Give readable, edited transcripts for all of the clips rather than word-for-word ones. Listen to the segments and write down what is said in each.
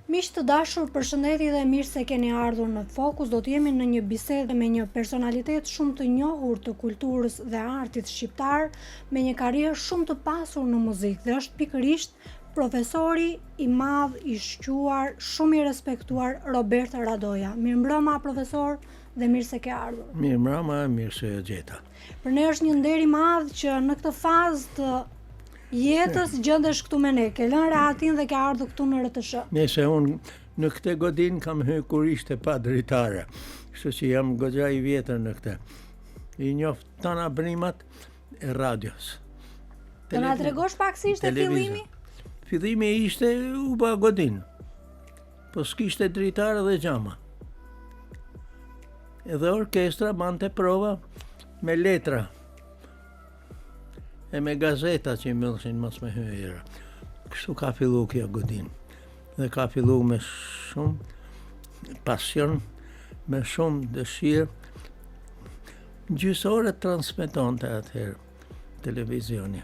Miq të dashur, përshëndetje dhe mirë se keni ardhur në Fokus. Do të jemi në një bisedë me një personalitet shumë të njohur të kulturës dhe artit shqiptar, me një karrierë shumë të pasur në muzikë dhe është pikërisht profesori i madh, i shquar, shumë i respektuar Robert Radoja. Mirëmbrëma profesor dhe mirë se ke ardhur. Mirëmbrëma, mirë se e gjeta. Për ne është një nder i madh që në këtë fazë të jetës gjendesh këtu me ne, ke lënë rehatin dhe ke ardhur këtu në RTS. Nëse unë në këtë godin kam hyrë kur ishte pa dritare, kështu që jam goxha i vjetër në këtë. I njoh tana brimat e radios. Të na tregosh pak si ishte fillimi? Fillimi ishte u ba godin, po s'kishte dritare dhe xhama. Edhe orkestra bante prova me letra e me gazeta që i mëllshin mos me hyra. Kështu ka fillu kjo godin. Dhe ka fillu me shumë pasion, me shumë dëshirë. Gjysore transmetonte atëherë televizioni.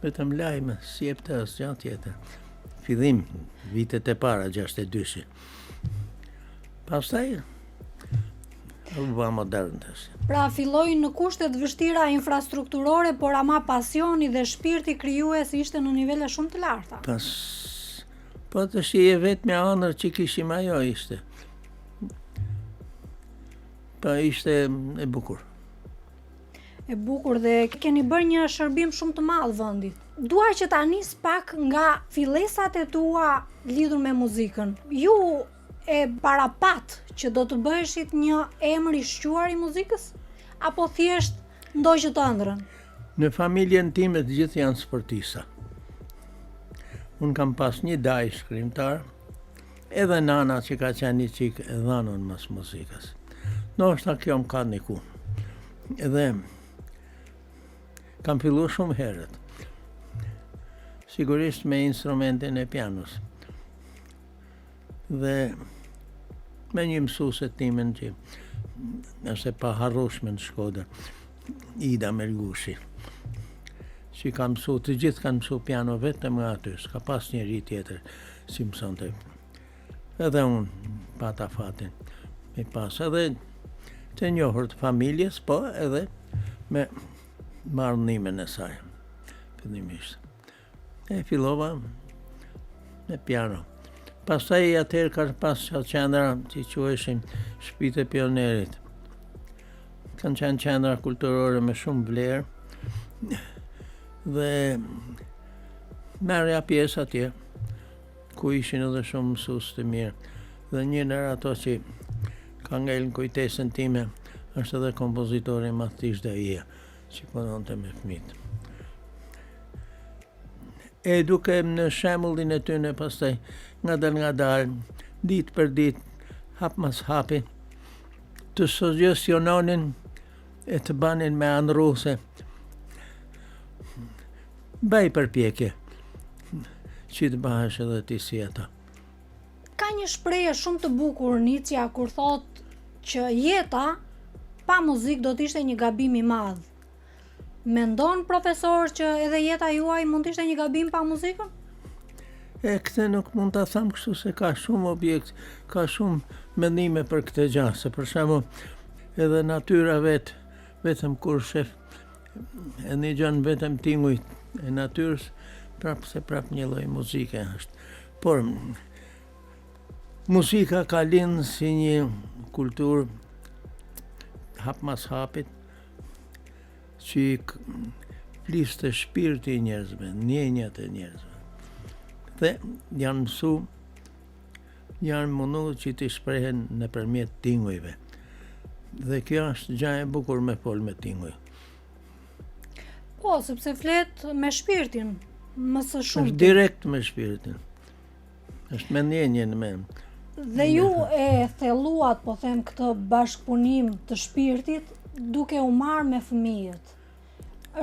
Vetëm lajme, si e pëtë asë gjatë tjetër. Fillim, vitet e para, 62. Pastaj, u ba modern të si. Pra filloi në kushtet vështira infrastrukturore, por ama pasioni dhe shpirti krijues ishte në nivele shumë të larta. Po të shije vetë me anër që kishim ajo ishte. Pa ishte e bukur. E bukur dhe keni bërë një shërbim shumë të madh vendit. Dua që ta nis pak nga fillesat e tua lidhur me muzikën. Ju e parapat që do të bëheshit një emër i shquar i muzikës? Apo thjesht ndoqët ëndrrën? Në familjen time të gjithë janë sportista. Unë kam pas një daj shkrimtar, edhe nana që ka qenë një qik e dhanon mas muzikës. Ndoshta kjo më ka niku. Edhe kam fillu shumë herët. Sigurisht me instrumentin e pianos. Dhe me një mësuse timen që është e paharrueshme në Shkodër, Ida Melgushi, që ka mësu, të gjithë kanë mësu piano vetëm nga aty, s'ka pas njëri tjetër si mësonte. Edhe unë pata fatin me pas, edhe të njohur të familjes, po edhe me marrënimin e saj, fillimisht. E fillova me piano. Pastaj atëherë ka pas qendra që quheshin Shtëpitë e Pionerit. Kanë qenë qendra kulturore me shumë vlerë dhe merrja pjesë atje, ku ishin edhe shumë mësues të mirë. Dhe një ndër ato që ka ngel në kujtesën time është edhe kompozitori Mathish Daia, që punonte me fëmijët. E duke në shembullin e tyre pastaj nga dal, ditë për ditë, hap mas hapi, të suggestiononin e të banin me anëruse. Bëj përpjekje që të bahesh edhe ti si ata. Ka një shprehje shumë të bukur Nietzsche kur thot që jeta pa muzikë do të ishte një gabim i madh. Mendon profesor që edhe jeta juaj mund të ishte një gabim pa muzikën? E këtë nuk mund të tham kështu se ka shumë objekt, ka shumë mendime për këtë gjë, se për shembull edhe natyra vetëm kur shef e një gjën vetëm tinguj e natyrës, prap një lloj muzike është. Por muzika ka lind si një kulturë hap mas hapit, që fliste shpirti i njerëzve, ndjenjat e njerëzve. Dhe janë mësu, janë mundu që t'i shprehen nëpërmjet tingujve. Dhe kjo është gjë e bukur me fol me tinguj. Po, sepse flet me shpirtin, më së shumti. Është direkt me shpirtin. Është me ndjenjen me. Dhe ju e thelluat, po them, këtë bashkëpunim të shpirtit duke u marrë me fëmijët.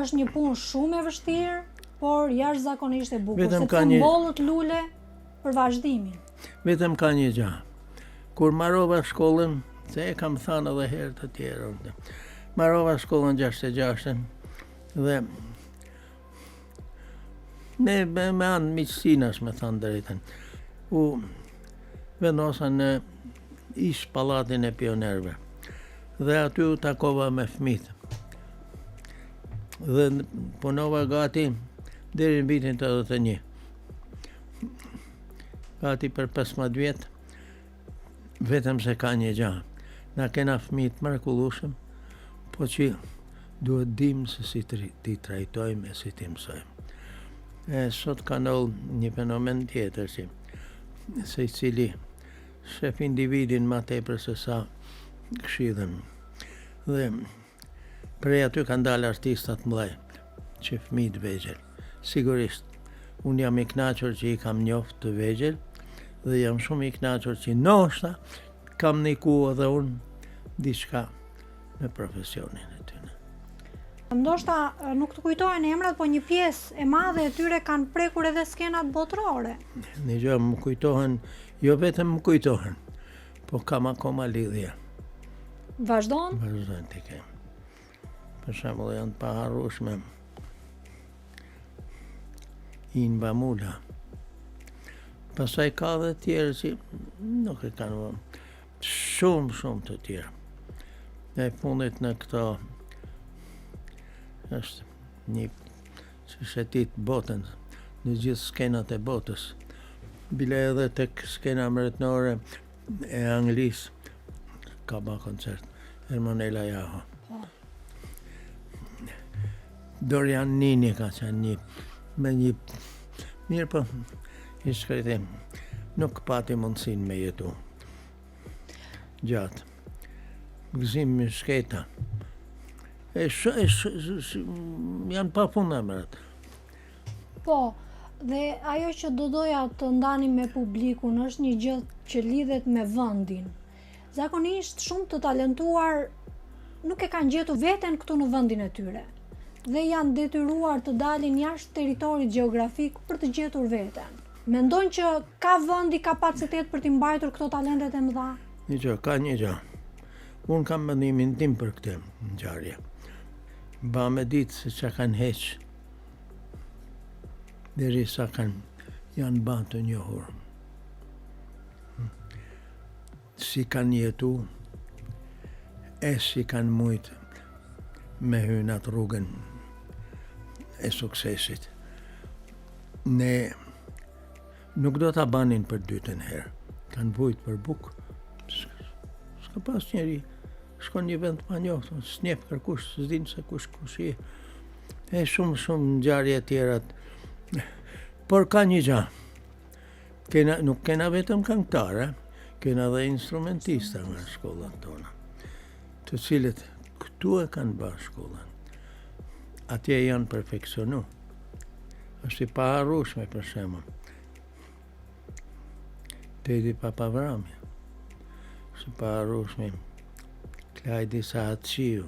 Është një punë shumë e vështirë, por jashtëzakonisht e bukur, sepse mbollët lule për vazhdimin. Vetëm ka një gjë. Kur marrova shkollën, se e kam thënë edhe herë të tjera, marrova shkollën 66 dhe me anë miqësinash, me thënë drejtën, u vendosa në ish pallatin e pionerëve. Dhe aty u takova me fëmijët. Dhe punova gati deri në vitin 81. Gati për 15 vjet, vetëm se ka një gjë. Na kena fëmijë mrekullueshëm, po që duhet dim se si ti trajtojmë e si ti mësojmë. Sot ka ndodhur një fenomen tjetër që se i cili shef individin ma tepër se sa këshillën. Dhe prej aty kanë dalë artistat mëdhej, që fëmijë të vegjël. Sigurisht, unë jam i kënaqur që i kam njoft të vegjël dhe jam shumë i kënaqur që ndoshta kam niku edhe unë diçka me profesionin e tyre. Ndoshta nuk të kujtohen emrat, po një pjesë e madhe e tyre kanë prekur edhe skenat botërore. Një gjë më kujtohen, jo vetëm më kujtohen, po kam akoma lidhje. Vazhdon? Vazhdojnë të kemë. Për shembull janë të paharrueshme Inba Mula. Pastaj ka dhe tjerë që nuk e kanë shumë të tjerë. E fundit në këto është një që shetit botën, në gjithë skenat e botës. Bile edhe tek skena mretnore e Anglisë ka ba koncert. Hermanela Jaho. Dorian Nini ka qenë me një mirë, po i shkretim nuk pati mundësin me jetu gjatë. Gëzim me shketa. Janë pa fund emrat. Po, dhe ajo që do doja të ndani me publikun është një gjë që lidhet me vendin. Zakonisht shumë të talentuar nuk e kanë gjetur veten këtu në vendin e tyre dhe janë detyruar të dalin jashtë territorit gjeografik për të gjetur veten. Mendon që ka vendi kapacitet për t'i mbajtur këto talentet e mëdha? Ka një gjë. Unë kam mendimin tim për këtë ngjarje. Ba me ditë se që kanë heqë deri sa janë ba të njohur. Si kanë jetu, e si kanë mujtë me hynë atë rrugën e suksesit. Ne nuk do ta banin për dytën herë. Kanë vujt për bukë. S'ka pas njeri. Shkon një vend pa njohtë, s'njef kërkush, s'din se kush je. E shumë ngjarje tjera. Por ka një gjë. Nuk kena vetëm këngëtarë, kena dhe instrumentista nga shkollat tona, të cilët këtu e kanë bërë shkollën. Atje janë perfekcionu. Është i paharrueshme për shembull. Tedi Papavrami. Është i paharrueshme. Klajdi Sahatqiu.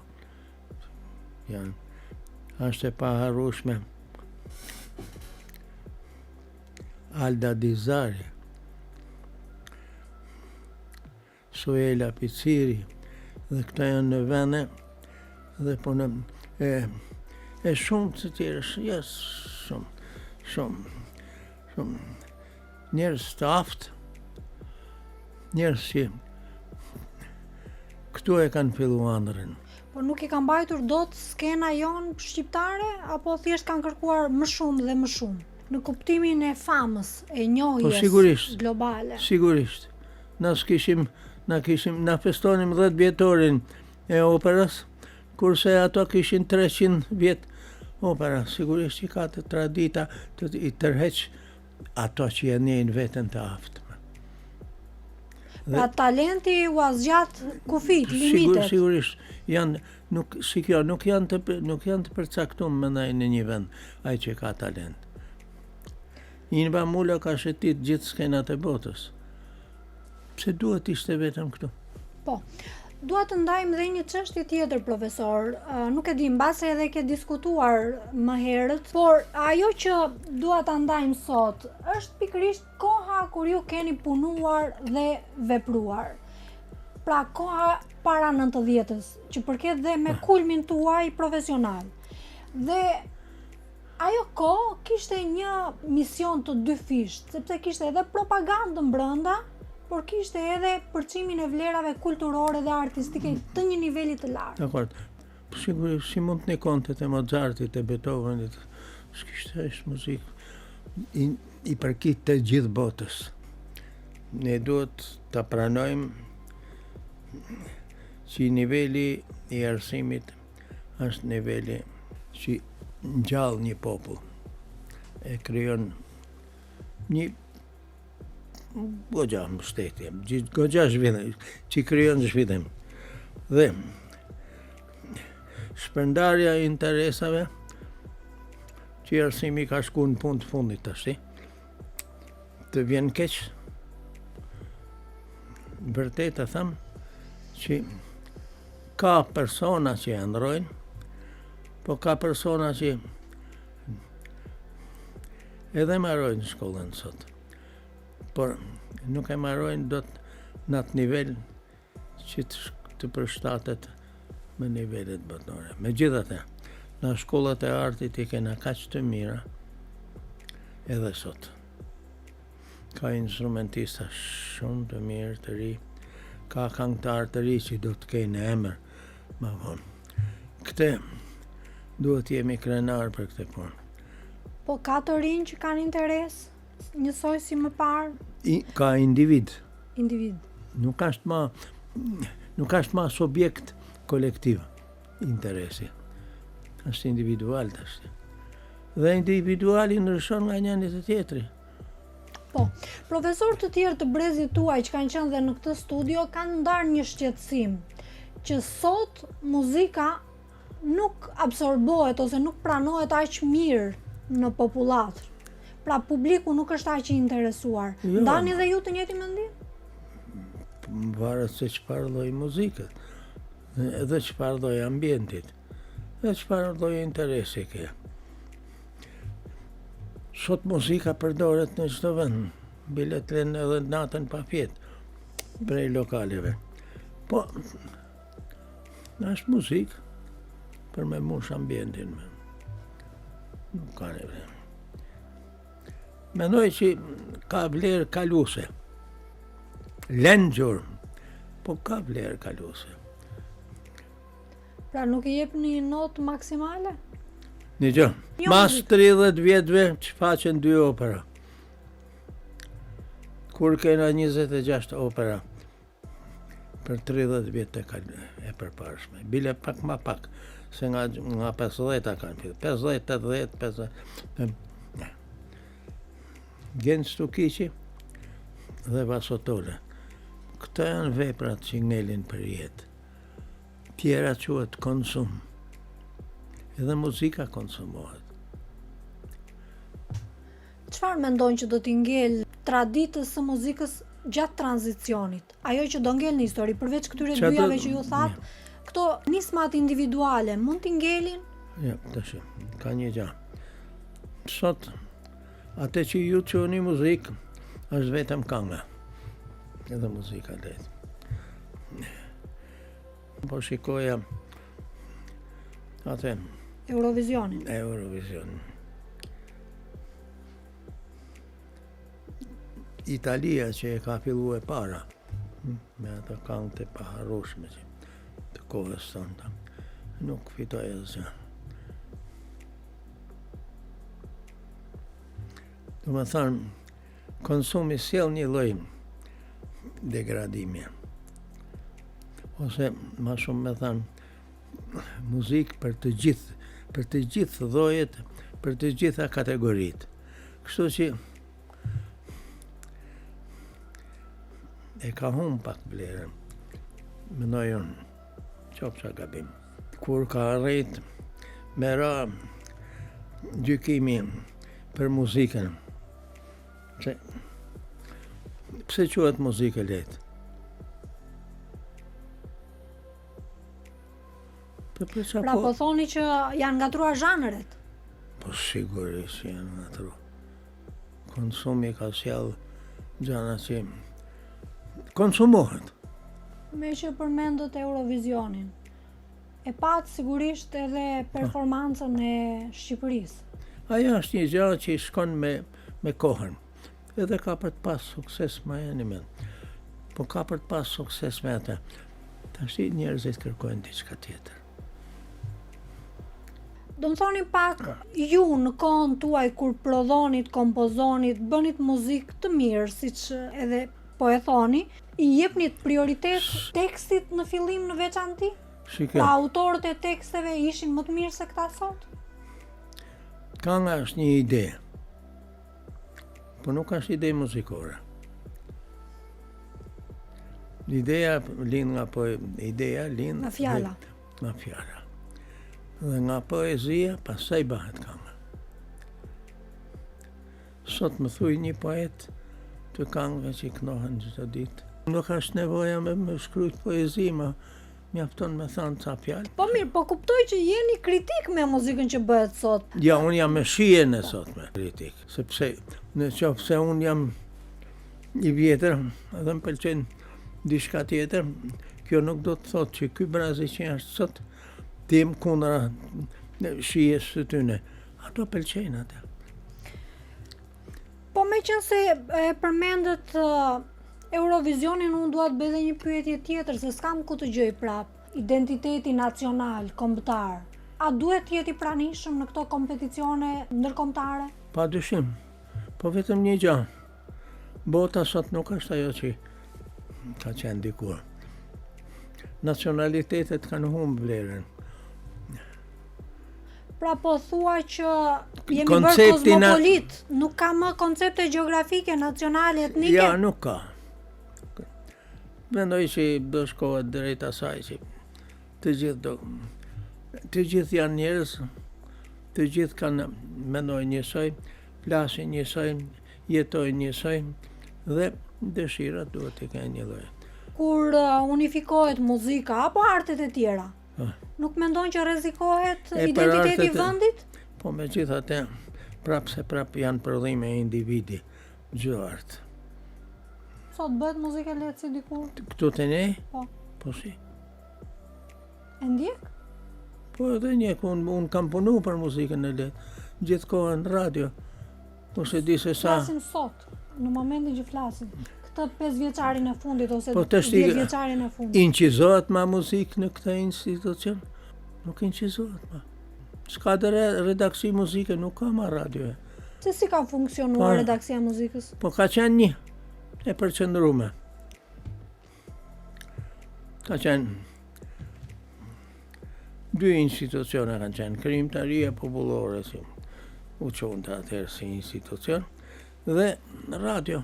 Është e paharrueshme. Alda Dizari. Suela Piciri. Dhe këta janë në vene dhe po në e shumë të tjerë, shumë njerëz të aftë, njerëz që këtu e kanë fillu ëndrrën. Po nuk i kanë mbajtur dot skena jonë shqiptare, apo thjesht kanë kërkuar më shumë dhe më shumë, në kuptimin e famës, e njohjes globale? Sigurisht. Na festonim 10 vjetorin e operës, kurse ato kishin 300 vjet opera. Sigurisht që ka të tradita të i tërheq ato që janë veten të aftme. Pra talenti u azgjat kufit, limitet. Sigurisht, nuk janë të përcaktuar mendoj në një vend ai që ka talent. Inba Mula ka shetit gjithë skenat e botës. Pse duhet ishte vetëm këtu? Po, dua të ndajmë dhe një çështje tjetër, profesor. Nuk e di, mbase edhe ke diskutuar më herët, por ajo që dua ta ndajmë sot është pikërisht koha kur ju keni punuar dhe vepruar. Pra koha para 90-s, që përket dhe me kulmin tuaj profesional. Dhe ajo kohë kishte një mision të dyfisht, sepse kishte edhe propagandën brenda, por kishte edhe përçimin e vlerave kulturore dhe artistike të një niveli të lartë. Dakord. Sigurisht, si mund të kontet e Mozartit, e Beethovenit, s'kishte është muzikë i përkit të gjithë botës. Ne duhet të pranojmë që niveli i arsimit është niveli që ngjall një popull. E krijon një goxha mbështetje, goxha zhvillim, që krijon zhvillim. Dhe shpërndarja e interesave që arsimi ka shku në punë të fundit tash, të vjen keq. Vërtet e them që ka persona që e ndrojnë, po ka persona që edhe marrojnë shkollën sot, por nuk e marrojnë dot në atë nivel që të përshtatet me nivelet botërore. Megjithatë, në shkollat e artit i kena kaq të mira edhe sot. Ka instrumentista shumë të mirë të ri, ka këngëtar të ri që do të kenë emër më vonë. Këtë duhet jemi krenar për këtë punë. Po ka të rinj që kanë interes, njësoj si më parë? Ka individ. Individ. Nuk është ma subjekt kolektiv interesi. Është individual tash. Dhe individuali ndryshon nga njëri të tjetri. Po, profesor të tjerë të brezit tuaj që kanë qenë dhe në këtë studio kanë ndarë një shqetësim që sot muzika nuk absorbohet ose nuk pranohet aq mirë në popullat. Pra publiku nuk është aq i interesuar. Jo. Ndani dhe ju të njëjtin mendim? Varet se çfarë lloj muzike, edhe çfarë lloj ambientit, edhe çfarë lloj interesi ke. Sot muzika përdoret në çdo vend, bilet lënë edhe natën pa fjetë prej lokaleve. Po, është muzikë për me mush ambientin. Nuk ka nevojë. Mendoj që ka vlerë kaluese. Lengjur, po ka vlerë kaluese. Pra nuk i jep një notë maksimale? Një gjë, mas 30 vjetëve që faqen 2 opera. Kur kena 26 opera për 30 vjetë e përparshme. Bile pak ma pak, se nga 50-a kanë fillu. 50, 80, 50. Gjenë Stukiqi dhe Vasotole. Këto janë veprat që ngelin për jetë. Tjera quhet konsum. Edhe muzika konsumohet. Çfarë mendon që do t'i ngel traditës së muzikës gjatë tranzicionit? Ajo që do ngel në histori, përveç këtyre dyjave që ju thatë, këto nismat individuale mund t'i ngelin? Ja, tash, ka një gjë. Sot, atë që ju quheni muzikë, është vetëm kënga. Edhe muzika letë. Po shikoja atë Eurovisionin. Eurovisionin. Italia që e ka fillu e para, me ato këngë të paharrueshme të kohës sonte, nuk fitoi asgjë. Do të thënë, konsumi sjell një lloj degradimi. Ose më shumë me thënë, muzikë për të gjithë llojet, për të gjitha kategoritë. Kështu që e ka humbur pak vlerën. Mendoj unë, qofsha gabim. Kur ka arrit me ra gjykimi për muzikën, pse quhet muzikë lehtë? Pra po thoni që janë ngatruar zhanret? Po sigurisht janë ngatruar. Konsumi ka sjell gjana që konsumohet. Me që përmendët Eurovisionin, e pat sigurisht edhe performancën e Shqipërisë. Ajo është një gjë që shkon me kohën. Edhe ka për të pas sukses më janë mend. po ka për të pas sukses me ata. Tash njerëzit kërkojnë diçka tjetër. Do më thoni pak, ju në kohën tuaj kur prodhonit, kompozonit, bënit muzikë të mirë, siç edhe po e thoni, i jepnit prioritet tekstit në fillim në veçanti? Pra autorët e teksteve ishin më të mirë se këta sot? Kënga është një ide, po nuk është ide muzikore. Ideja lind nga nga fjala. Nga fjala. Dhe nga poezia, pastaj bëhet kënga. Sot më thuj një poet të këngëve që i knohen çdo ditë. Nuk është nevoja me shkruajt poezi, ma mjafton me thënë ca fjalë. Po mirë, po kuptoj që jeni kritik me muzikën që bëhet sot. Ja, unë jam me shijen e sot me kritik, sepse në qoftë se unë jam i vjetër, edhe më pëlqen diçka tjetër, kjo nuk do të thotë që ky brazi që është sot tim kundra shijes së tyne. Ato pëlqejnë atë. Po me qenë se e përmendet Eurovisionin, unë dua të bëj edhe një pyetje tjetër, se s'kam ku të gjej prap. Identiteti nacional, kombëtar, a duhet të jetë i pranishëm në këto kompeticione ndërkombëtare? Padyshim. Po vetëm një gjë. Bota sot nuk është ajo që ka qenë dikur. Nacionalitetet kanë humbur vlerën. Pra po thua që jemi bërë kozmopolit, nuk ka më koncepte gjeografike, nacionale, etnike? Ja, nuk ka. Mendoj që do shkohet drejt asaj që të gjithë janë njerëz, të gjithë kanë mendojnë njësoj, flasin njësoj, jetojnë njësoj dhe dëshirat duhet të kenë një lloj. Kur unifikohet muzika apo artet e tjera, nuk mendon që rrezikohet identiteti i vendit? Po megjithatë, prap janë prodhime e individi, çdo art. Sot bëhet muzikë lehtë si dikur? Këtu te ne? Po. Po si? E ndjek? Po edhe ndjek, unë kam punu për muzikën e lehtë, gjithkohën në radio. Po se di se sa... Flasim sot, në momentin që flasim. Këtë 5 vjeçarin e fundit ose 10 vjeçarin e fundit. Incizohet ma muzikë në këtë institucion? Nuk incizohet ma. S'ka dhe redaksi muzike, nuk ka ma radio. Se si ka funksionuar redaksia muzikës? Po ka qenë një, e përqendrume. Ka qenë 2 institucione kanë qenë, Krijimtaria Popullore, si u qonë të atëherë si institucion, dhe radio.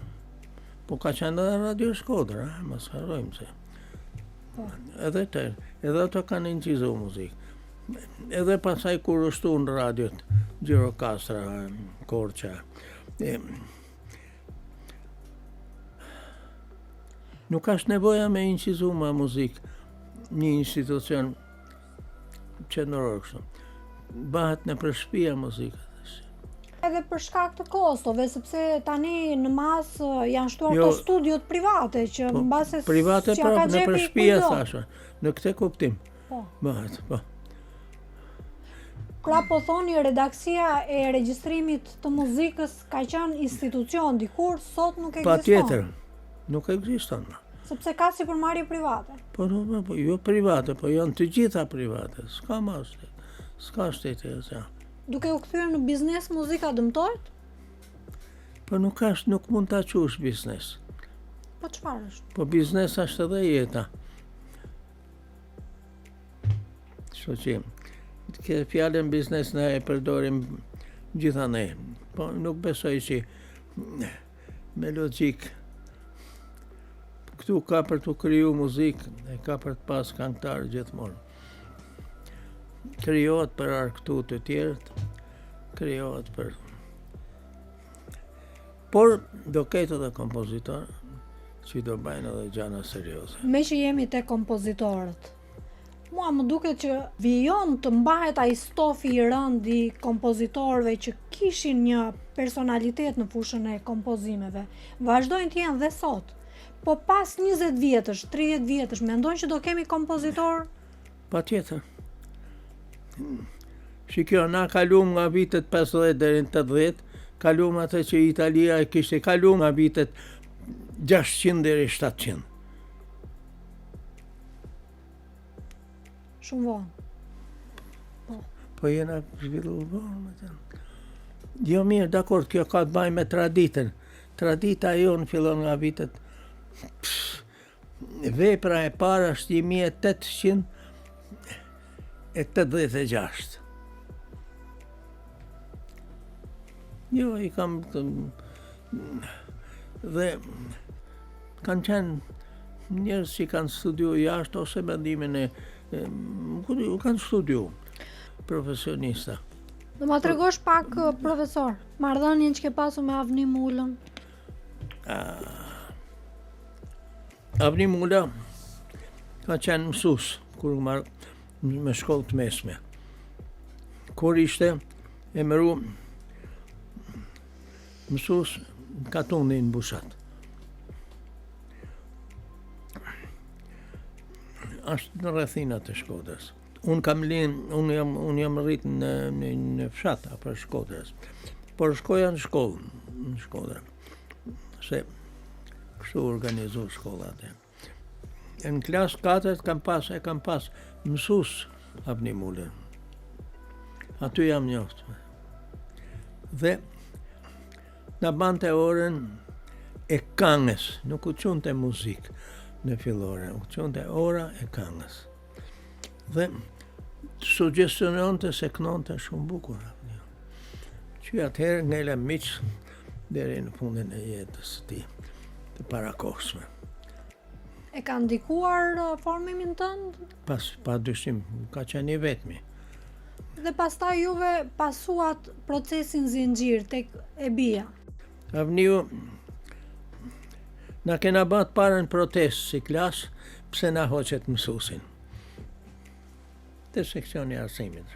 Po ka qenë edhe Radio Shkodra, mos harrojmë se. Edhe ato kanë incizu muzikë. Edhe pasaj kur ushtu në radiot, Gjirokastra, Korça. Nuk është nevoja me incizu ma muzikë një institucion qendror kështu. Bëhet në përshpia muzikë. Edhe për shkak të kostove, sepse tani në masë janë shtuar këto studiot private që mbase private prapë në përshpia thashë. Në këtë kuptim. Po. Bëhet, po. Pra po thoni redaksia e regjistrimit të muzikës ka qenë institucion dikur, sot nuk ekziston. Patjetër. Nuk ekziston. Sepse ka sipërmarrje private. Po jo private, po janë të gjitha private. S'ka më shtet. S'ka shteti asja. Duke u kthyer në biznes, muzika dëmtohet? Po nuk mund ta qush biznes. Po çfarë është? Po biznes është edhe jeta. Kështu që këtë fjalën biznes ne e përdorim gjitha ne. Po nuk besoj që me logjik këtu ka për të kriju muzikë, e ka për të pas këngëtar gjithmonë. Krijohet për arktu të tjerët, krijohet për... Por do ketë edhe kompozitor që do bajnë edhe gjana serioze. Me që jemi te kompozitorët, mua më duket që vijon të mbahet ai stofi i rënd i kompozitorëve që kishin një personalitet në fushën e kompozimeve. Vazhdojnë të jenë dhe sot. Po pas 20 vjetësh, 30 vjetësh, mendon që do kemi kompozitor? Patjetër. Shikjo, na kalum nga vitet 50 deri në 80, kalum atë që Italia kishte kalum nga vitet 600 deri 700. Shumë vonë. Po jena zhvilluar vonë. Jo mirë, dakord, kjo ka të bëjë me traditën. Tradita jonë fillon nga vitet vepra e para është 1886. Jo, i kam dhe kanë qenë njerëz që kanë studiu jashtë ose mendimin kanë studiu profesionista. Do ma tregosh pak, profesor, marrëdhënien që ke pasur me Avni Mulën? Avni Mula ka qenë mësues kur me shkollë të mesme. Kur ishte emëru mësues Katuni në Bushat. Ashtë në rrethinat e Shkodrës. Unë jam rrit në fshat apo Shkodrës. Por shkoja në shkollë, në Shkodrë. Se kështu organizu shkollat. Në klasë 4 kam pas mësues Avni Mulën. Aty jam njoftë. Dhe na bante orën e këngës, nuk u qunte muzikë në fillore, u qunte ora e këngës. Dhe suggestiononte se kënonte shumë bukur. Që atëherë ngele miqë deri në fundin e jetës të tij, të parakohshme. E ka ndikuar formimin tënd? Pa dyshim, ka qenë i vetmi. Dhe pastaj juve pasuat procesin zinxhir tek e bija. Avniu na kena bat parën protestë si klasë pse na hoqet mësuesin. Të seksioni arsimit.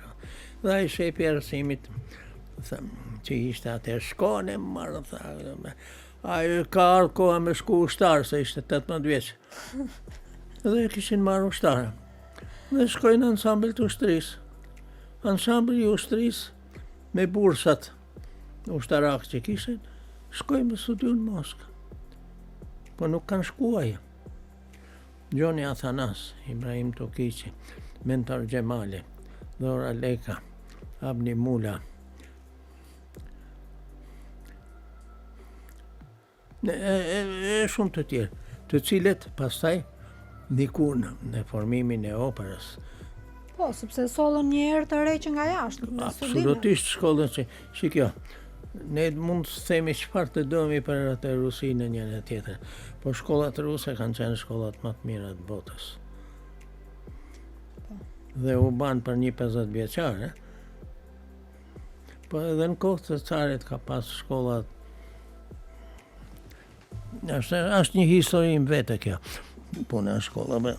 Dhe ai shepi arsimit që ishte atëherë shkone marrë ai ka ardhur koha me shku ushtar se ishte 18 vjeç. Dhe kishin marrë ushtarë. Dhe shkojnë në ansambël të ushtrisë. Ansambël i ushtrisë me bursat ushtarak që kishin, shkojnë me studiu në Moskë. Po nuk kanë shkuaj. Gjoni Athanas, Ibrahim Tokiqi, Mentor Gjemali, Dora Leka, Avni Mula. E shumë të tjerë, të cilët pastaj ndikuan në formimin e operës. Po, sepse sollën një herë të re që nga jashtë. Absolutisht shkollën që shikjo. Ne mund të themi çfarë të domi për atë Rusinë njëra tjetër, por shkollat ruse kanë qenë shkollat më të mira të botës. Dhe u ban për një 50 vjeçar, po edhe në kohë të carit ka pas shkollat. Është një histori në vete kjo, puna e shkollave.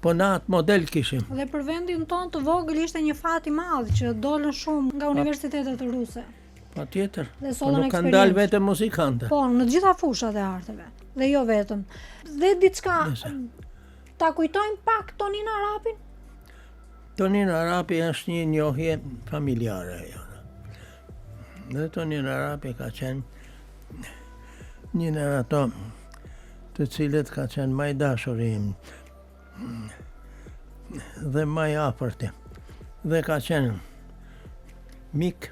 Po na atë model kishim. Dhe për vendin tonë të vogël ishte një fat i madh që dolën shumë nga universitetet ruse. Patjetër. Po nuk kanë dalë vetëm muzikante. Po, në të gjitha fushat e arteve. Dhe jo vetëm. Dhe diçka ta kujtojmë pak Tonin Arapin? Tonin Arapi është një njohje familjare jona. Dhe Tonin Arapi ka qenë një në ato të cilët ka qenë më i dashuri im dhe më i afërti. Dhe ka qenë mik,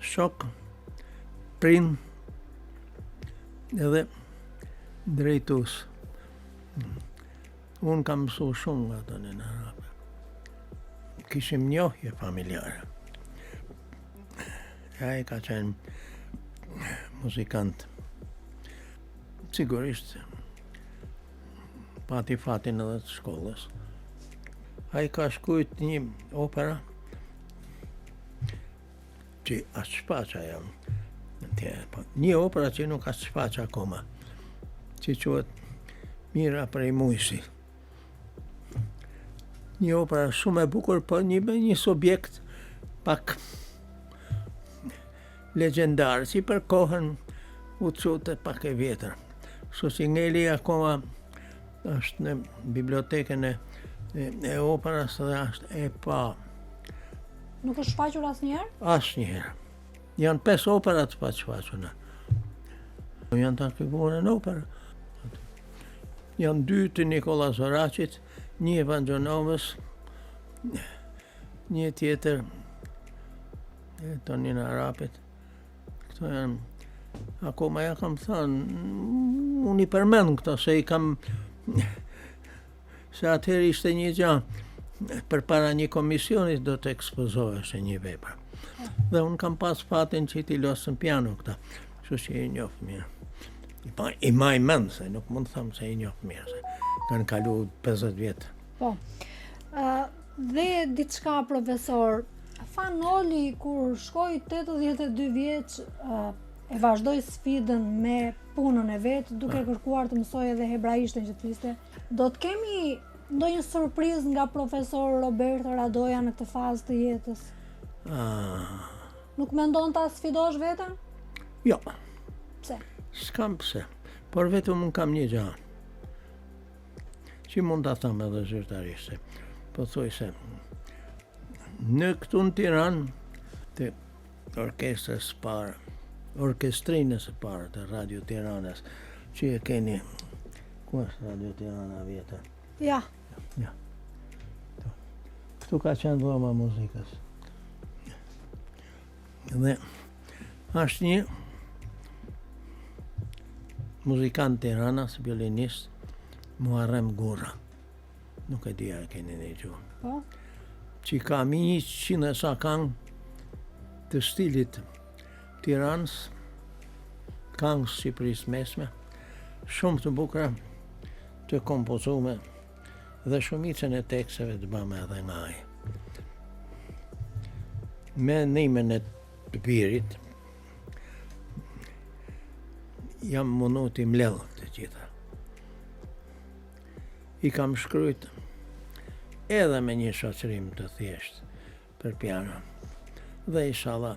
shok, prind edhe drejtues. Unë kam mësu shumë nga Tonin Arapi. Kishim njohje familjare. Ai ka qenë muzikant. Sigurisht pati fatin edhe të shkollës. Ai ka shkruajt një opera që as shpaqa jam. Një opera që nuk as shpaqa akoma, që quhet Mira prej mujsi. Një opera shumë e bukur, po një subjekt pak legjendar, si për kohën u çute pak e vjetër. Kështu që ngeli akoma është në bibliotekën e operës dhe është e pa. Nuk është shfaqur asnjëherë? Asnjëherë. Janë 5 opera të pa shfaqura. Janë të arkivuar në operë. Janë 2 të Nikola Zoracit, një Evangelovës, një tjetër Tonin Arapit. Këto janë, akoma ja kam thënë, unë i përmend këto se i kam, se atëherë ishte një gjë, përpara një komisioni do të ekspozohesh një vepër. Dhe unë kam pas fatin që ti losën piano këta, kështu që i njoh mirë. I maj mend, se nuk mund të them se i njoh mirë, se kanë kalu 50 vjetë. Po. Dhe diçka, profesor, Fanoli kur shkoi 82 vjeç e vazhdoi sfidën me punën e vet, duke kërkuar të mësoj edhe hebraishten që të fliste. Do të kemi ndonjë surprizë nga profesor Roberto Radoja në këtë fazë të jetës? Nuk mendon ta sfidosh veten? Jo. Pse? S'kam pse, por vetëm unë kam një gjë. Që mund ta them edhe zyrtarisht. Po thoj se në këtu në Tiranë të orkestrës parë, orkestrinës së parë të Radio Tiranës, që e keni, ku është Radio Tirana vjetër? Ja. Ja. Këtu ka qenë dhoma muzikës. Dhe është një muzikant Tiranas, violinist, Muharrem Gurra. Nuk e dia e keni një gjuhë. Po. Që ka 100 sa këngë të stilit Tiranës, këngë Shqipërisë mesme, shumë të bukura, të kompozume dhe shumicën e teksteve të bëme edhe nga ai. Me nimen e të birit, jam mundu t'i mledh të gjitha. I kam shkruajt edhe me një shoqërim të thjesht për piano. Dhe inshallah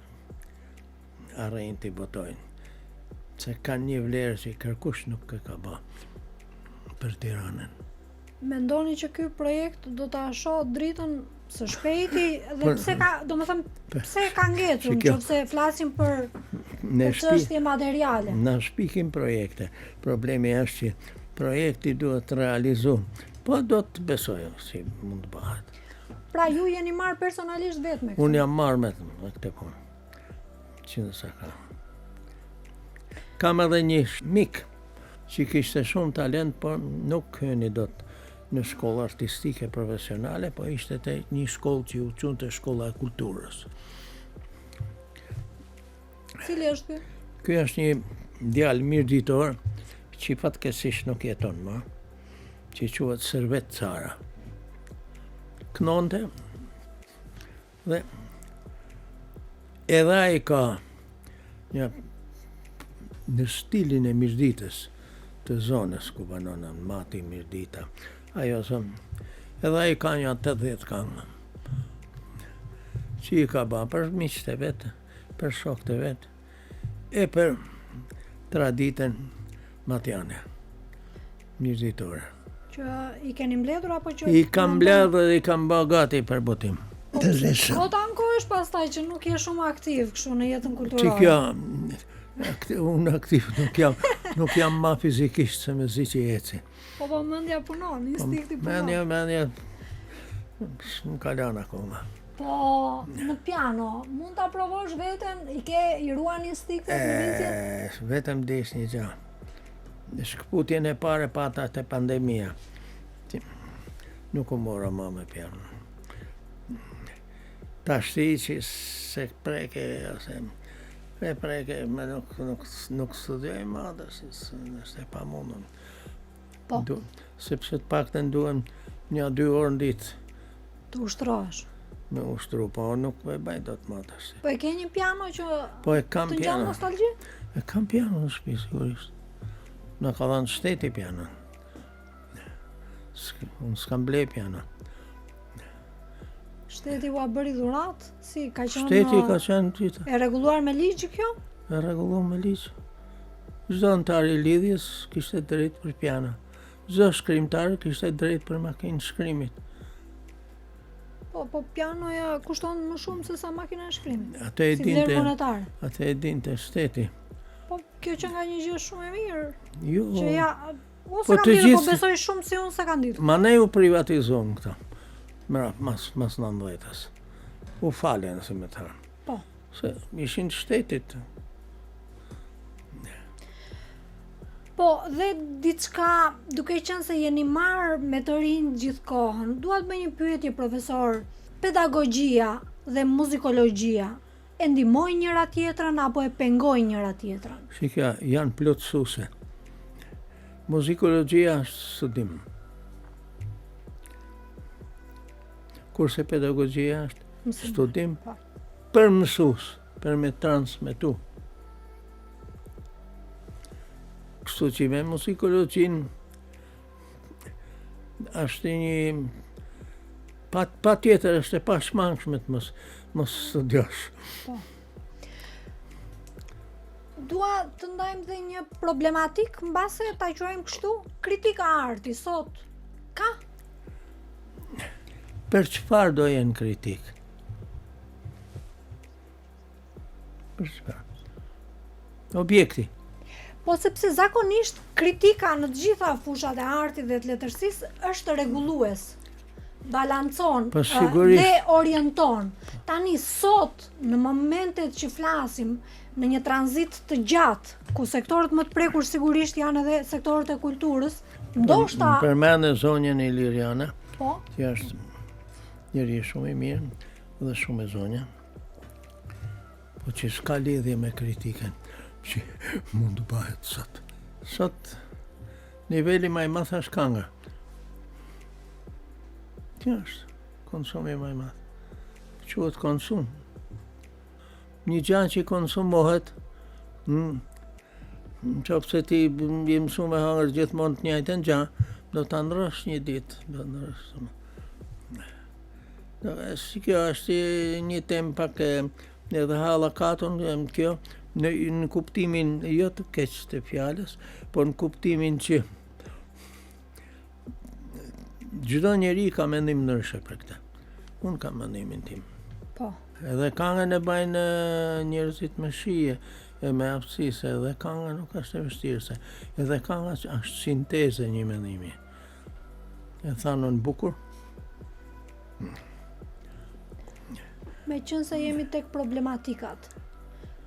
arrin t'i botojnë. Se kanë një vlerë që kërkush nuk e ka bë për Tiranën. Mendoni që ky projekt do ta shoh dritën së shpejti dhe pse ka, domethënë pse ka ngecur, nëse flasim për çështje materiale. Na shpikim projekte. Problemi është që projekti duhet të realizohet, po do të besoj si mund të bëhet. Pra ju jeni marrë personalisht vetë me këtë? Unë jam marrë me këtë punë. Që nësa ka. Kam edhe një mik që kishte shumë talent, por nuk hyni do të në shkollë artistike profesionale, po ishte te një shkollë që u quante Shkolla e Kulturës. Cili është ky? Ky është një djalë mirëditor që fatkeqësisht nuk jeton më, që quhet Servet Cara. Knonte dhe edhe ai ka një në stilin e mirditës të zonës ku banon Mati Mirdita. Ajo edhe ai ka një 80 këngë që i ka ba për miqtë e vetë, për shokët e vetë, e për traditën matjane, mirditore. Që i keni mbledhur apo që... I kam mbledhur dhe i kam ba gati për botim. Po ta ankohesh pastaj që nuk je shumë aktiv kështu në jetën kulturore. Që kjo, unë aktiv nuk jam ma fizikisht se me zi që jeci. Po mendja punon, instinkti punon. Mendja, më kalan akoma. Po, në piano, mund ta provosh veten, i ruan instiktet në vizjet? Vetëm dish një gjë. Në shkëputjen e pare pata të pandemia, nuk u mora ma me piano. Ta shti që se preke, ose e preke, me nuk studioj ma dhe se nështë e pa mundën. Po. Sepse të pak të nduhem 1-2 orë në ditë. Të ushtrohesh. Me ushtru, po nuk me baj do të më të shti. Po e ke një piano që po e kam të ngjan nostalgji? E kam piano në shtëpi, sigurisht. Në ka dhënë shteti piano. Unë s'kam ble piano. Shteti u a bëri dhurat? Si, ka qenë... Shteti ka qenë gjitha. E rregulluar me ligj kjo? E rregulluar me ligj. Çdo antar i lidhjes kishte drejt për piano. Çdo shkrimtar kishte drejt për makinë shkrimit. Po pianoja kushton më shumë se sa makina e shkrimit. Atë e si dinte. vlerë monetare. Atë e dinte shteti. Po kjo që nga një gjë shumë e mirë. Jo. Që ja Unë se kam ditur, po besoj shumë si unë se kam ditur. Ma ne u privatizon këta. Mrap, mas 90-s. U falen se me tharë. Po. Se ishin shtetit. Po, dhe diçka, duke qenë se jeni marrë me të rinj gjithë kohën, dua të bëj një pyetje profesor, pedagogjia dhe muzikologjia e ndihmojnë njëra tjetrën apo e pengojnë njëra tjetrën? Shikja, janë plotësuese. Muzikologjia është studim. Kurse pedagogjia është studim për mësues, për me transmetu. Kështu që me muzikologjin është një pa tjetër është e pashmangshme të mos studiosh. Po. Dua të ndajmë dhe një problematik mbase ta quajmë kështu, kritika arti sot. Ka? Për çfarë do jenë kritik? Për çfarë? Objekti. Po sepse zakonisht kritika në të gjitha fushat e artit dhe të letërsisë është rregullues, balancon dhe orienton. Tani sot, në momentet që flasim, në një tranzit të gjatë, ku sektorët më të prekur sigurisht janë edhe sektorët e kulturës, ndoshta... Më përmende zonjën e Iliriana, po? që është njëri shumë i mirë dhe shumë e zonja, po që s'ka lidhje me kritikën që mund të bëhet sot. Sot, niveli më i madh është kënga. Kjo është konsumi më i madh. Quhet konsum. Një gjë që konsumohet, nëse ti je mësuar me hangër gjithmonë të njëjtën gjë, do ta ndrosh një ditë, do ndrosh. Si kjo është një temë pak edhe hallakatun kjo, në kuptimin jo të keq të fjalës, por në kuptimin që çdo njeri ka mendim ndryshe për këtë. Unë kam mendimin tim. Po. Edhe këngën e bajnë njerëzit me shije, e me aftësi, edhe kënga nuk është e vështirë se. Edhe kënga është sinteze një mendimi. E thanë në bukur. Me qënë se jemi tek problematikat,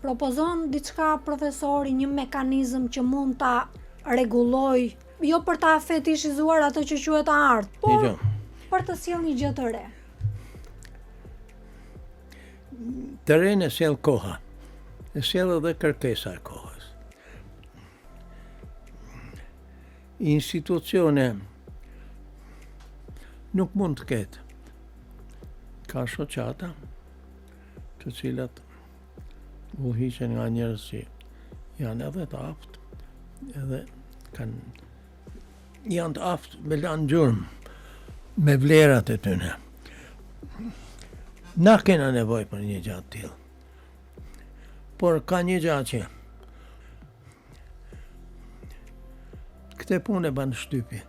propozon diçka profesori, një mekanizëm që mund ta rregulloj, jo për ta fetishizuar atë që quhet art, por për të sjellë një gjë të re. Të re në sjell koha, e sjell edhe kërkesa e kohës. Institucione nuk mund të ketë. Ka shoqata të cilat udhëhiqen nga njerëz që janë edhe të aftë, edhe janë të aftë me lanë gjurmë, me vlerat e tyre. Na kena nevojë për një gjatë tillë. Por ka një gjatë që këtë punë e banë shtypje.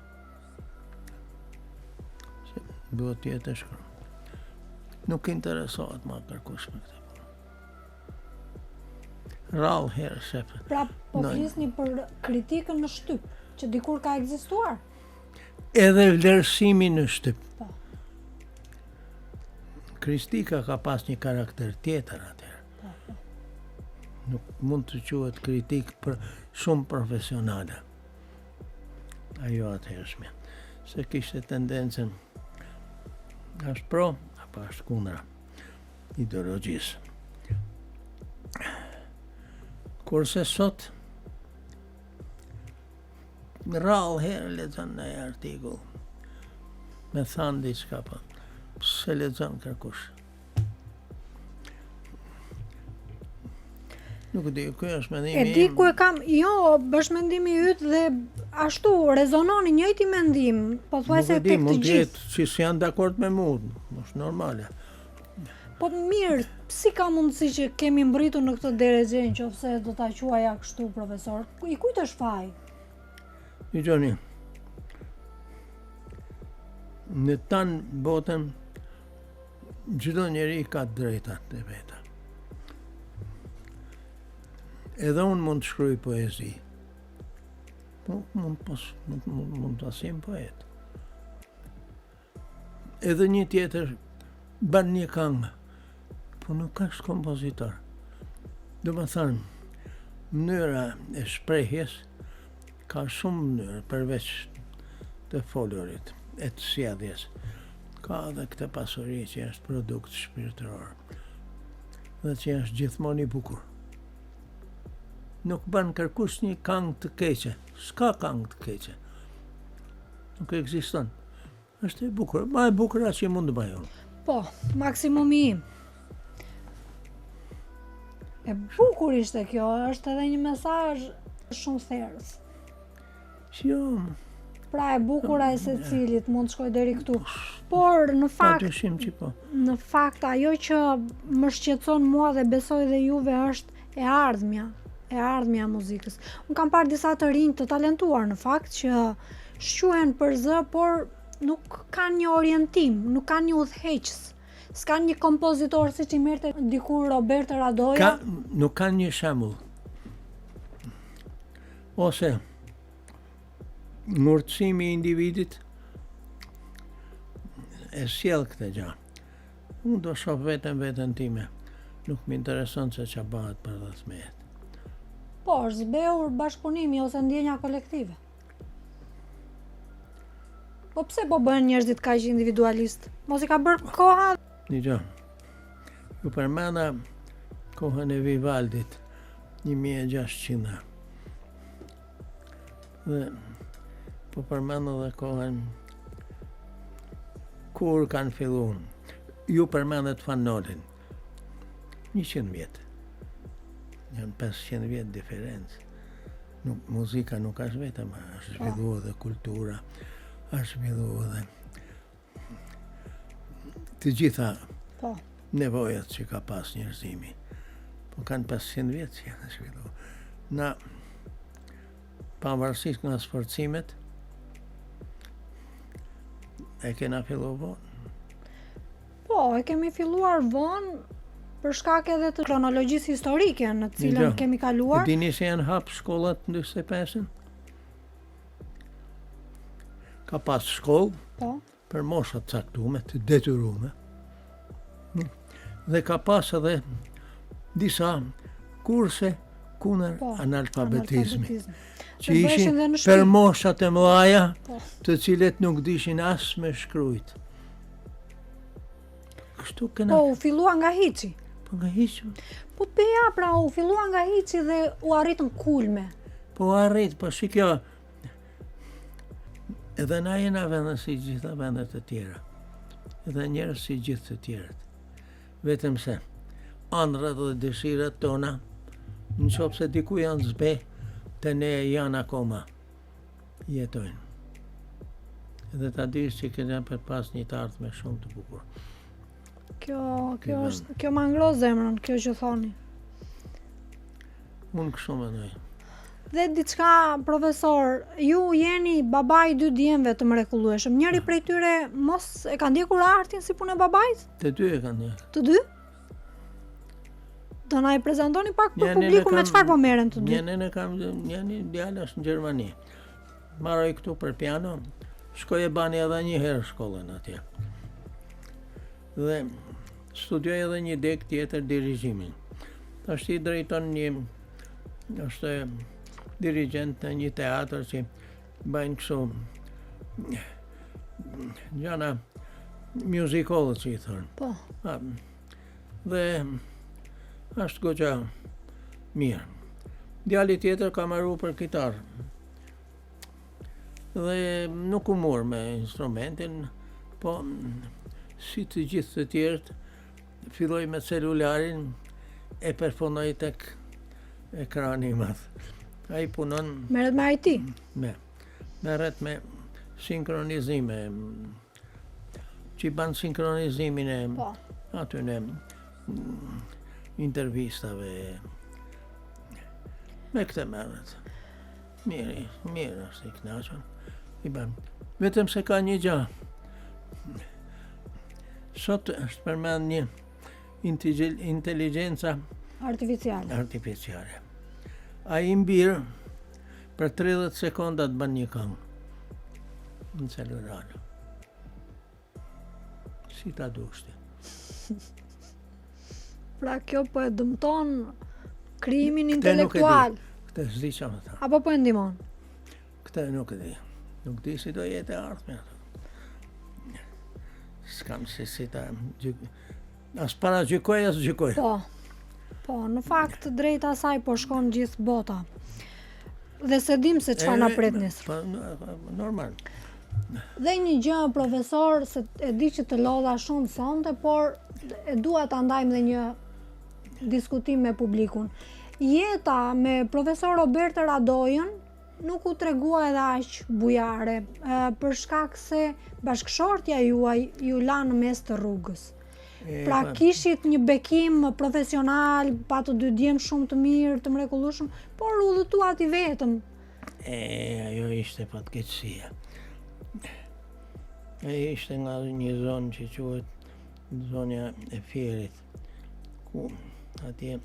Duhet të jetë e shkruar. Nuk interesohet ma kërkush me këtë. Rallë herë shefe. Pra, po flisni për kritikën në shtyp, që dikur ka ekzistuar? Edhe vlerësimi në shtyp. Po. Kritika ka pas një karakter tjetër atëherë. Po. Nuk mund të quhet kritik për shumë profesionale. Ajo atëhershme. Se kishte tendencën është pro apo është kundra ideologjisë. Kurse sot në rallë herë lexon në artikull me thanë diçka po se lexon kërkush. Nuk di, ky është mendimi im. E di ku e kam, jo, është mendimi yt dhe ashtu rezonon i njëjti mendim, pothuajse tek të gjithë. Mund të jetë që janë dakord me mua, është normale. Po mirë, si ka mundësi që kemi mbritur në këtë drejtë nëse do ta quaja kështu, profesor? I kujt është faji? Dgjoni. Në tanë botën çdo njeri ka drejtat e veta. Edhe unë mund të shkruaj poezi. Mund të asim poet. Edhe një tjetër bën një këngë, po nuk është kompozitor. Do më thënë, mënyra e shprehjes ka shumë mënyrë përveç të folurit, e të sjelljes. Ka edhe këtë pasuri që është produkt shpirtëror dhe që është gjithmonë i bukur. Nuk bën kërkush një këngë të keqe, s'ka këngë të keqe. Nuk ekziston. Është e bukur, ma e bukur as që mund të bëj unë. Po, maksimumi im. E bukur ishte kjo, është edhe një mesazh shumë therrës. Jo, Pra e bukura e secilit mund të shkojë deri këtu. Por në fakt, dyshim që po. në fakt ajo që më shqetëson mua dhe besoj dhe juve është e ardhmja e muzikës. Unë kam parë disa të rinj të talentuar në fakt që shquhen për zë, por nuk kanë një orientim, nuk kanë një udhëheqës. S'kan një kompozitor siç i merrte dikur Robert Radoja. Nuk kanë një shembull. Ose ngurtësimi i individit e sjell këtë gjë. Unë do shoh veten time. Nuk më intereson se ç'a bëhet për rreth meje. Po, është zbehur bashkëpunimi ose ndjenja kolektive. Po pse po bëhen njerëzit kaq individualist? Mos i ka bërë koha? Një ju përmenda kohën e Vivaldit, 1600. Dhe po përmenda dhe kohën kur kanë filluar. Ju përmendet Fanolin. 100 vjet. Janë 500 vjet diferencë. Muzika nuk është vetëm, është zhvilluar dhe kultura, është zhvilluar dhe të gjitha nevojat që ka pas njerëzimi. Po kanë 500 vjet që janë zhvilluar. Na pavarësisht nga sforcimet e kena filluar vonë. Po, e kemi filluar vonë për shkak edhe të kronologjisë historike në të cilën kemi kaluar. E dini se janë hap shkollat në 45-ën? Ka pas shkollë për mosha të caktuar, të detyruar. Dhe ka pas edhe disa kurse kundër analfabetizmi. Që ishin për moshat e mëdha, të cilët nuk dishin as me shkruajt. Kështu kena. Po, u fillua nga hiçi. Po nga hiçi. Po beja, pra u fillua nga hiçi dhe u arritën kulme. Po arrit, po shikjo. Edhe na jena vende si gjitha vendet e tjera. Edhe njerëz si gjithë të tjerët. Vetëm se ëndrat dhe dëshirat tona, nëse diku janë zbe, të ne janë akoma jetojnë. Edhe ta dish që këna për pas një të ardhme shumë të bukur. Kjo ma ngro zemrën, kjo që thoni. Unë kështu mendoj. Dhe diçka, profesor, ju jeni baba i 2 djemve të mrekullueshëm. Njëri prej tyre mos e ka ndjekur artin si punë e babait? Të dy e kanë ndjekur. Të dy? Do na i prezantoni pak për publikun me çfarë po merren të dy? Njëri djalë është në Gjermani. Marroi këtu për piano, shkoi e bani edhe një herë shkollën atje. Dhe studioi edhe një dek tjetër dirigjimin. Tash i drejton është dirigent në një teatr që bajnë kështu gjana musical që i thonë. Po. Dhe është goxha mirë. Djali tjetër ka marru për kitarë. Dhe nuk u mor me instrumentin, po si të gjithë të tjerët, filloi me celularin e përfunoi tek ekrani i madh. Ai punon merret me IT. Merret me sinkronizime. Që ban sinkronizimin e aty në intervistave. Me këtë merret. Mirë është i kënaqur. I ban. Vetëm se ka një gjë. Sot është përmend një inteligjenca artificiale. Ai mbir për 30 sekonda të bën një këngë në celular. Si ta dushti. Pra kjo po e dëmton krijimin intelektual. Këtë s'di që më tha. Apo po e ndihmon? Këtë nuk e di. Nuk di si do jetë e ardhmja. S'kam se si ta as para gjykoj, as gjykoj. Po, në fakt drejta asaj po shkon gjithë bota. Dhe se dim se çfarë na pret nesër. Po, normal. Dhe një gjë, profesor, se e di që të lodha shumë sonte, por e dua ta ndajmë dhe një diskutim me publikun. Jeta me profesor Robert Radojën nuk u tregua edhe aq bujare, për shkak se bashkëshortja juaj ju la në mes të rrugës. Pra kishit një bekim profesional, pa të dy djemë shumë të mirë, të mrekullueshëm, por u udhëtuat i vetëm. Ajo ishte fatkeqësia. Ishte nga një zonë që quhet zonja e Fierit, ku atje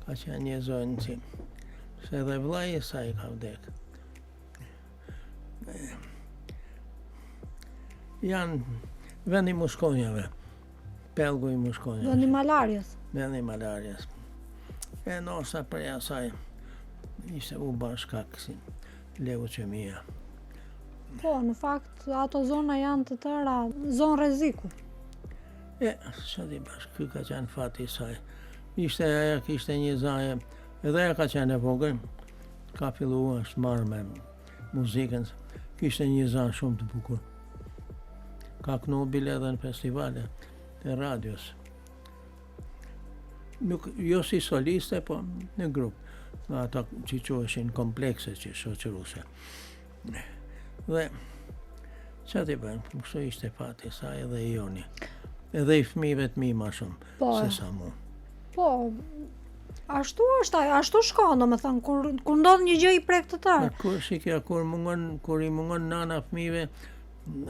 ka qenë një zonë që se dhe vllai i saj ka vdekë. Janë vendi muskonjave, pellgu i muskonjave. Vendi malarjes. Vendi malarjes. E nosa për asaj ishte u bashkak si leuqemia. Po, në fakt, ato zona janë të tëra zonë rreziku. Sa di bashkë, ky ka qenë fati i saj. Ishte aja, kishte një zaje, edhe aja ka qenë e vogël, ka filluar është marrë me muzikën, kishte një zanë shumë të bukur. Ka kënu bile edhe në festivale të radios. Nuk, jo si soliste, po në grup, nga ata që quheshin komplekse që shoqëruse. Dhe, që t'i bëjmë, kështu ishte fati saj edhe i joni. Edhe i fëmijëve të mi ma shumë, se sa mu. Po, ashtu është, ashtu shkon, domethënë, kur ndodh një gjë i prek të tërë. Kur i mungon nana fëmijëve,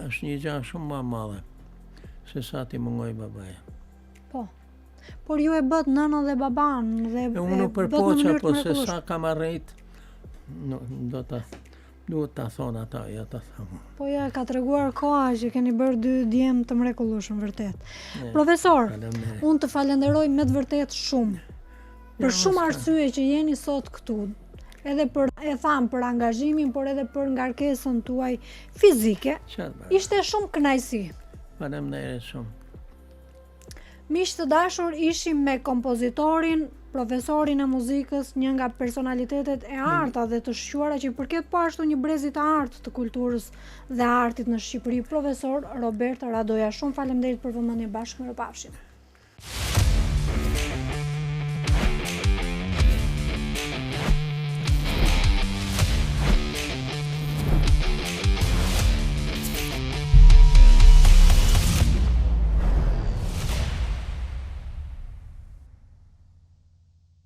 është një gjë shumë më e madhe, se sa ti mungoj babaja. Po. Por ju e bët nënën dhe baban dhe unë përpoqa, po se sa kam arrit, duhet ta thonë ata, ja ta thamë. Po ja, ka treguar koha që keni bërë dy djemë të mrekullueshëm, vërtet. Profesor, unë të falenderoj me të vërtet shumë. Për shumë arsye që jeni sot këtu. Edhe për, e tham, për angazhimin, por edhe për ngarkesën tuaj fizike. Ishte shumë kënaqësi. Faleminderit shumë. Miq të dashur, ishim me kompozitorin, profesorin e muzikës, një nga personalitetet e arta dhe të shquara që përket po ashtu një brezi të artë të kulturës dhe artit në Shqipëri, profesor Robert Radoja. Shumë faleminderit për vëmendjen, bashkë mirëpafshim.